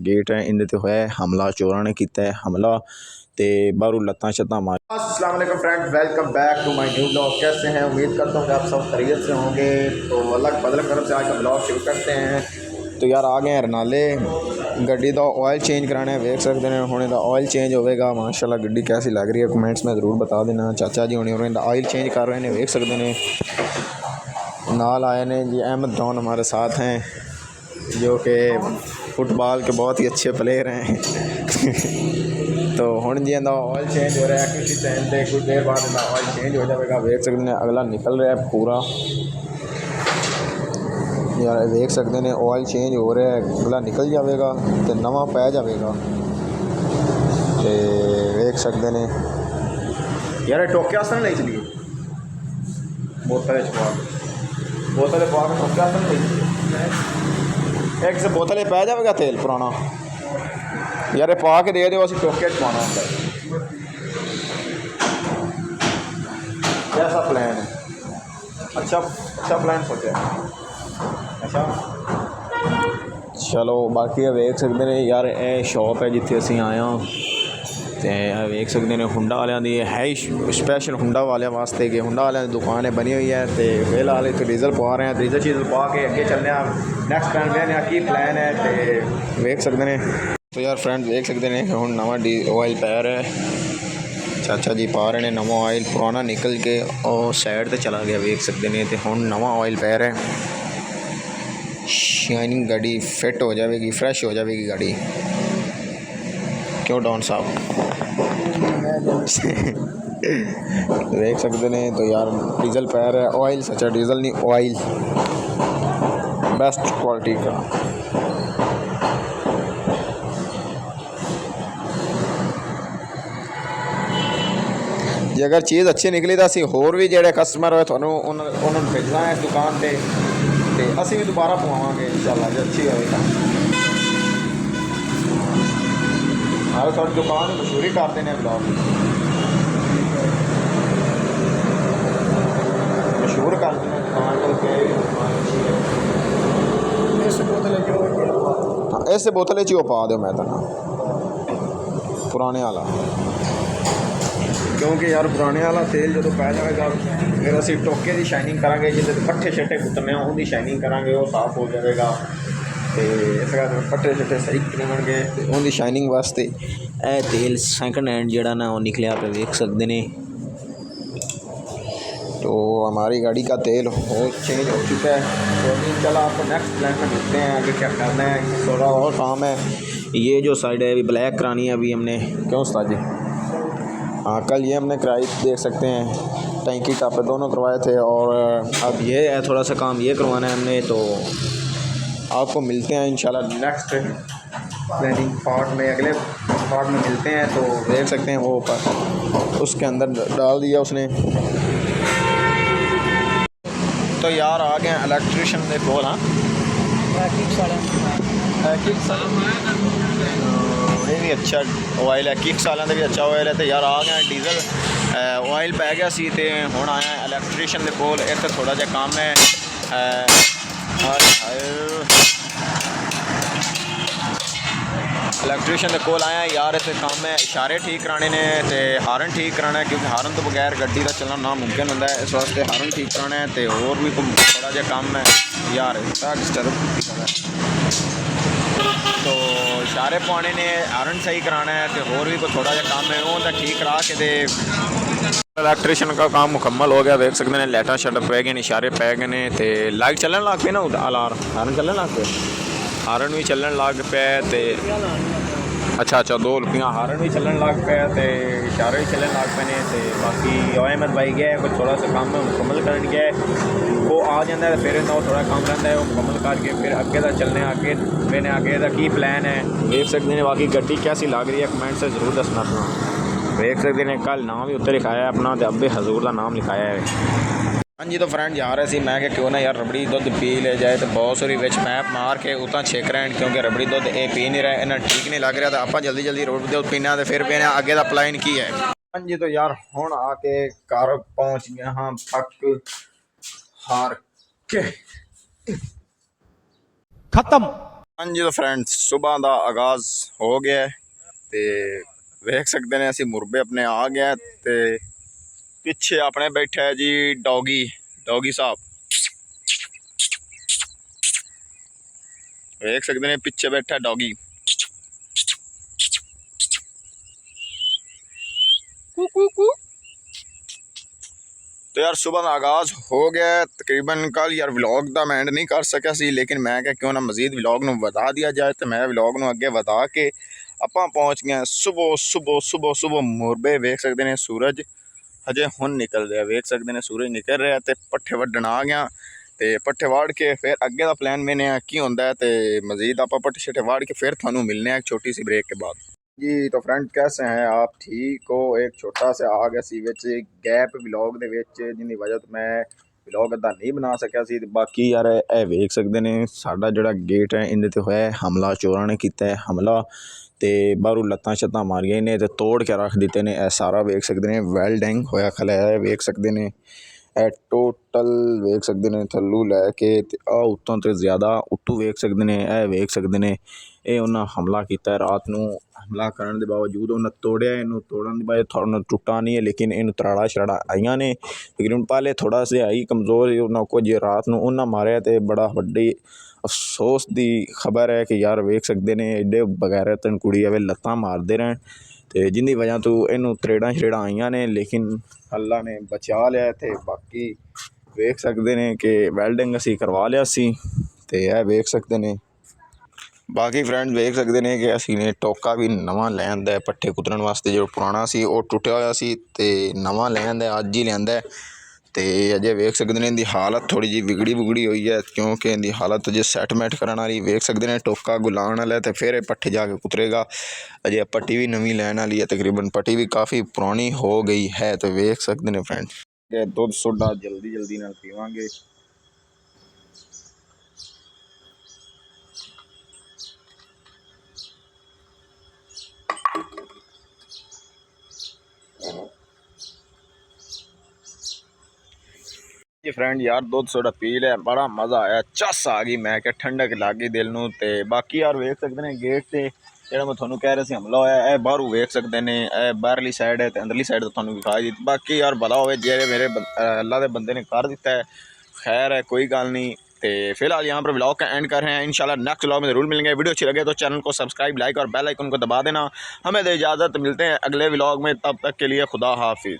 Gate है इन्हें तो होया हमला, चोरां ने किया है हमला तो बाहरों लत्तां शत्तां मार। अस्सलाम वालेकुम friends, welcome back to my new blog. कैसे हैं? उम्मीद करता हूँ कि आप सब खैरियत से होंगे। तो अल्लाह की फजल करम से आज का ब्लॉग शुरू करते हैं। तो यार आ गए रनाले, गड्डी का ऑयल चेंज कराना है, वेख सकते हैं हुणे दा ऑयल चेंज होगा। माशाल्लाह गड्डी कैसी लग रही है कमेंट्स में ज़रूर बता देना। चाचा जी होने उन्हें ऑयल चेंज कर रहे हैं, वेख सकते हैं। नाल आए ने जी अहमद डॉन हमारे साथ हैं जो कि फुटबॉल के बहुत ही अच्छे प्लेयर हैं। तो हुण जी ऑयल चेंज हो रहा है, किसी टाइम से कुछ देर बाद ऑयल चेंज हो जाएगा। वेख सकते हैं अगला निकल रहा है पूरा, यार देख सकते हैं ऑयल चेंज हो रहा है, अगला निकल जाएगा तो नवा पै जाएगा। तो देख सकते हैं यार टोके आस्ते नहीं चलिए, बोतल पा बोतल पा के टोके आस्ते नहीं चलिए। एक से बोतल पै जाएगा तेल पुराना, यार पा के दे दो, असं टोके पाना होता है। कैसा प्लान है? अच्छा प्लान सोचा। अच्छा चलो बाकी वेख सकते हैं यार ये शॉप है जिथे असी आए हैं। वेख सकते हैं हुंडा वालियां दी है ही स्पैशल हुंडा वालियां वास्ते कि हुंडा वालियां दी दुकान है बनी हुई है। तो फिलहाल इतने डीजल पवा रहे हैं, डीजल चीज़ पा के अगे चलने नैक्सट प्लान लेने की प्लान है। तो वेख सकते हैं तो यार फ्रेंड देख सकते हैं हम नवा ऑयल पै रहा है, चाचा जी पा रहे हैं नवा ऑयल, पुराना निकल के और साइड ते चला गया। वेख सकते हैं तो हम नवा ऑयल पै रहा है। शाइनिंग गाड़ी फिट हो जाएगी, फ्रेश हो जाएगी गाड़ी। क्यों डॉन साहब? देख सकते हैं तो यार डीजल पै रहा है, ऑयल सच्चा डीजल नहीं ऑयल बेस्ट क्वालिटी का। जे अगर चीज़ अच्छी निकली तो असी होर भी जोड़े कस्टमर हो उन्होंने भेजना है इस दुकान पर, तो असी भी दोबारा पवावांगे इंशाल्लाह जो अच्छी होएगा। हर सारी दुकान मशहूरी कर देने ब्लॉग मशहूर कर देने दुकान को। इस बोतल च पा दो मैं तो पुराने वाला, क्योंकि यार पुराने वाला तेल जो पै जाएगा फिर असी टोके की शाइनिंग करा जिसे पट्ठे शट्ठे कुतरने उनकी शाइनिंग करा वो साफ हो जाएगा। तो इस करके पट्ठे शट्ठे सही करेंगे तो उनकी शाइनिंग वास्ते यह तेल सैकंड हैंड जोड़ा ना वो निकलिया पे देख सकते हैं। तो हमारी गाड़ी का तेल हो चेंज हो चुका है। तो अभी चला आपको नेक्स्ट प्लान में मिलते हैं आगे क्या करना है, थोड़ा और काम है। ये जो साइड है अभी ब्लैक करानी है अभी हमने, क्यों उस्ताद जी? हाँ कल ये हमने कराई, देख सकते हैं टैंकी टापे दोनों करवाए थे और अब ये है थोड़ा सा काम ये करवाना है हमने। तो आपको मिलते हैं इंशाल्लाह नेक्स्ट प्लानिंग पार्ट में, अगले पार्ट में मिलते हैं। तो देख सकते हैं वो ऊपर उसके अंदर डाल दिया उसने। तो यार आ गए इलेक्ट्रीशियन के कोल। हाँ ये भी अच्छा ऑयल है, किक्स वालों का भी अच्छा ऑयल है। तो यार आ गए डीजल ऑयल पै गया सी ते हुण आया इलेक्ट्रीशियन के कोल। इत्थे थोड़ा जिहा काम है, इलेक्ट्रीशियन के कोल आया यार। इतने काम है इशारे ठीक कराने ने तो हारन ठीक कराना है, क्योंकि हारन तो बगैर गड्डी का चलना नामुमकिन होंदा है। इस वास्ते हारन ठीक कराना है तो होर भी थोड़ा जिहा काम है यार डिस्टर्ब। तो इशारे पाने ने हारन सही कराना है तो होर भी कोई थोड़ा जिहा काम है वो ठीक करा के दे। इलेक्ट्रीशियन का काम मुकम्मल हो गया। देख सकते हैं लाइटा शट पै गए, इशारे पै गए ने तो लाइट चलन लग पे ना, अलार्म हारन चलन लग पे, हारन भी चलन लग पे। अच्छा दो लुकियाँ हारन भी चलन लग पे तो इशारे भी चलन लग पे ने। तो बाकी अहमद भाई गया कुछ थोड़ा सा काम है मुकम्मल कर गया है, वो आ जाता है फिर इन्ना थोड़ा काम रहता है वो मुकम्मल करके फिर अगे का चलने आगे मैंने आगे का की प्लान है। देख सकते हैं बाकी गड्डी कैसी लग रही है कमेंट से ज़रूर दसना अपना। देख सकते हैं कल नाम भी उत्ते लिखाया है अपना, तो अब्बे हजूर का नाम लिखाया है। हाँ जी तो फ्रेंड जा रहे थे मैं कि क्यों ना यार रबड़ी दुध पी ले जाए, तो बहुत सारी विच मैप मार के उतना छेक रहे हैं, क्योंकि रबड़ी दुध ये पी नहीं रहे, इन्हें ठीक नहीं लग रहा। तो आप जल्दी जल्दी रोड दुध पीना तो फिर पीने आगे का प्लान की है। हाँ जी तो यार हुण आके घर पहुँच गया हाँ थक हार के खत्म। हाँ जी तो फ्रेंड्स सुबह का आगाज़ हो गया तो वेख सकते हैं असी मुरबे अपने आ गया तो पिछे अपने बैठा है जी डॉगी साहब वेख सकते हैं पिछे बैठा डॉगी। तो यार सुबह का आगाज़ हो गया तकरीबन। कल यार व्लॉग का मैं एंड नहीं कर सकिया सी, लेकिन मैं क्या क्यों ना मजीद व्लॉग नूं वधा दिया जाए। तो मैं व्लॉग नूं अगे वधा के आपां पहुँच गए सुबह सुबह सुबह सुबह मुरबे। वेख सकते हैं सूरज हजे हुण निकल रहा, वेख सकते हैं सूरज निकल रहा तो पट्ठे वड्डण आ गया। तो पट्ठे वाड़ के फिर अगे का प्लान मैंने की होंदा है तो मजीद आप पट्ठे शट्ठे वाड़ के फिर थानू मिलने एक छोटी सी ब्रेक के बाद। जी तो फ्रेंड कैसे हैं आप, ठीक हो? एक छोटा सा आ गया सी विच गैप व्लॉग दे विच जिंदी वजह तो मैं व्लॉग अद्धा नहीं बना सकिया सी। बाकी यार ये वेख सकते हैं साडा जिहड़ा गेट है इहदे ते होया हमला, चोरां ने कीता है हमला ते बाहरों लत्तां शत्तां मारियां इन्हें ते तोड़ के रख दिते ने। सारा वेख सकते हैं वेल्डिंग होया खला है, वेख सकते हैं ए टोटल वेख सकते हैं थल्लू लैके आ उत्तों तो ज़्यादा उत्तू वेख सकते हैं। ए वेख सकते हैं ये उन्हें हमला किया रात नूं। हमला करने के बावजूद उन्हें तोड़िया, इनू तोड़न की बजाय थोड़ा टुटा नहीं है, लेकिन इन तराड़ा शराड़ा आईयां ने। लेकिन पहले थोड़ा सा आई कमज़ोर उन्हें कुछ रात नूं उन्हें मारिया तो बड़ा वड्डी अफसोस की खबर है कि यार वेख सकते हैं एडे बगैरतन कुड़ी आवे लत्तां मारते रहन तो जिंदी वजह तो इनू त्रेड़ा शरेड़ा आईयां ने, लेकिन अल्लाह ने बचा लिया। तो बाकी वेख सकते हैं कि वेल्डिंग असी करवा लिया सी तो यह वेख सकते हैं। बाकी फ्रेंड्स वेख सकते हैं कि असी ने टोका भी नवा लै आंदा पट्ठे कुतरन वास्ते। जो पुराना सी वो टुटिया होया सी ते नवा लै आंदा अज ही लिआंदा ते अजे वेख सकते हैं इनकी हालत थोड़ी जी बिगड़ी हुई है क्योंकि इनकी हालत अजे सैटमेंट करने वाली। वेख सकते हैं टोका गुलान वाला है तो फिर ये पट्ठे जाके कुतरेगा। अजे पट्टी भी नवी लैन वाली है, तकरीबन पट्टी भी काफ़ी पुरानी हो गई है। तो वेख सकते हैं फ्रेंड्स दुध सोडा जल्दी जल्दी नाल पीवांगे। जी फ्रेंड यार दुध सोडा पी लिया, बड़ा मज़ा आया, चस आ गई, मैं क्या ठंडक लग गई दिल नूं। ते बाकी यार वेख सकते हैं गेट से जो मैं थोनू कह रहा सी हमला होया है बाहरों वेख सकते हैं। यह बाहरली साइड है तो अंदरली साइड तो थोनू दिखाई दी। बाकी यार भला होवे जे मेरे अल्लाह के बंदे ने कर दिता है, खैर है कोई गल नहीं। तो फिलहाल यहाँ पर व्लॉग का एंड कर रहे हैं। इंशाल्लाह नेक्स्ट व्लॉग में जरूर मिलेंगे। वीडियो अच्छी लगे तो चैनल को सब्सक्राइब लाइक और बेल आइकन को दबा देना। हमें दे इजाज़त, मिलते हैं अगले व्लॉग में, तब तक के लिए खुदा हाफिज़।